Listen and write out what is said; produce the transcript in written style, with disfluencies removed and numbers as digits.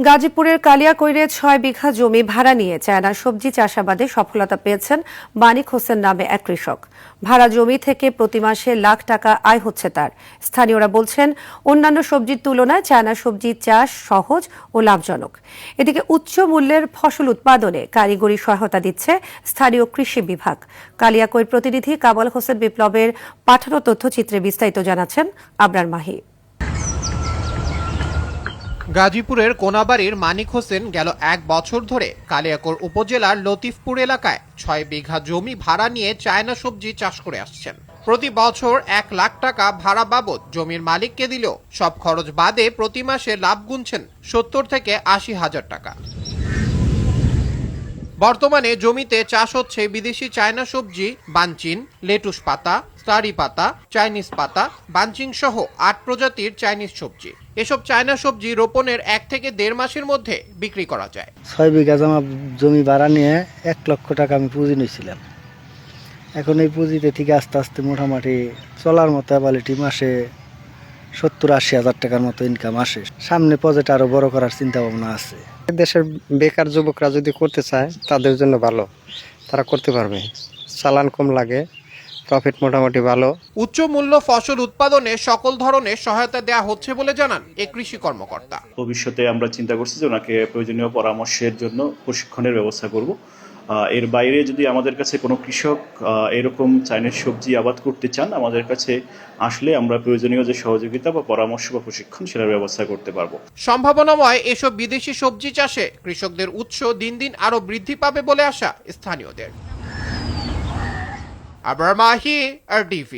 গাজীপুরের কালিয়াকৈরে ৬ বিঘা জমি ভাড়া নিয়ে চায়না সবজি চাষাবাদে সফলতা পেয়েছেন মানিক হোসেন নামে এক কৃষক। ভাড়া জমি থেকে প্রতি মাসে লাখ টাকা আয় হচ্ছে তার। স্থানীয়রা বলছেন, অন্যান্য সবজির তুলনায় চায়না সবজি চাষ সহজ ও লাভজনক। এদিকে উচ্চ মূল্যের ফসল উৎপাদনে কারিগরি সহায়তা দিচ্ছে স্থানীয় কৃষি বিভাগ। কালিয়াকৈর প্রতিনিধি কামাল হোসেন বিপ্লবের পাঠানো তথ্যচিত্রে বিস্তারিত জানাচ্ছেন আবরার মাহি। গাজীপুরের কোনাবাড়ির মানিক হোসেন গেল ১ বছর ধরে কালিয়াকৈর উপজেলার লতিফপুর এলাকায় ৬ বিঘা জমি ভাড়া নিয়ে চায়না সবজি চাষ করে আসছেন। প্রতি বছর ১ লাখ টাকা ভাড়া বাবদ জমির মালিককে দিলেও সব খরচ বাদে প্রতি মাসে লাভ গুনছেন ৭০ থেকে ৮০ হাজার টাকা। বর্তমানে জমিতে চাষ হচ্ছে বিদেশি চায়না সবজি বানচিন, লেটুস পাতা, স্টারি পাতা, চাইনিজ পাতা, বানচিং সহ ৮ প্রজাতির চাইনিজ সবজি। এসব চায়না সবজি রোপণের ১ থেকে ১.৫ মাসের মধ্যে বিক্রি করা যায়। ৬ বিঘা জমি ভাড়া নিয়ে ১ লক্ষ টাকা আমি পুঁজি নিয়েছিলাম। এখন এই পুঁজিতে থেকে আস্তে আস্তে মোটামুটি চলার মতো অ্যাবালিটি মাসে ৭০-৮০ হাজার টাকার মতো ইনকাম আসে। সামনে প্রজেক্ট আরো বড় করার চিন্তা ভাবনা আছে। দেশের বেকার যুবকরা যদি করতে চায় তাদের জন্য ভালো, তারা করতে পারবে। চালান কম লাগে, প্রফিট মোটামুটি ভালো। উচ্চ মূল্য ফসল উৎপাদনে সকল ধরনের সহায়তা দেওয়া হচ্ছে বলে জানান এই কৃষি কর্মকর্তা। ভবিষ্যতে আমরা চিন্তা করছি যে ওনাকে প্রয়োজনীয় পরামর্শের জন্য প্রশিক্ষণের ব্যবস্থা করব। এর বাইরে যদি আমাদের কাছে কোনো কৃষক এরকম চাইনিজ সবজি আবাদ করতে চান, আমাদের কাছে আসলে আমরা প্রয়োজনীয় যে সহযোগিতা বা পরামর্শ বা প্রশিক্ষণ সেটার ব্যবস্থা করতে পারবো। সম্ভাবনাময় এসব বিদেশি সবজি চাষে কৃষকদের উৎস দিন দিন আরো বৃদ্ধি পাবে বলে আশা স্থানীয়দের। আবরার মাহি, RTV।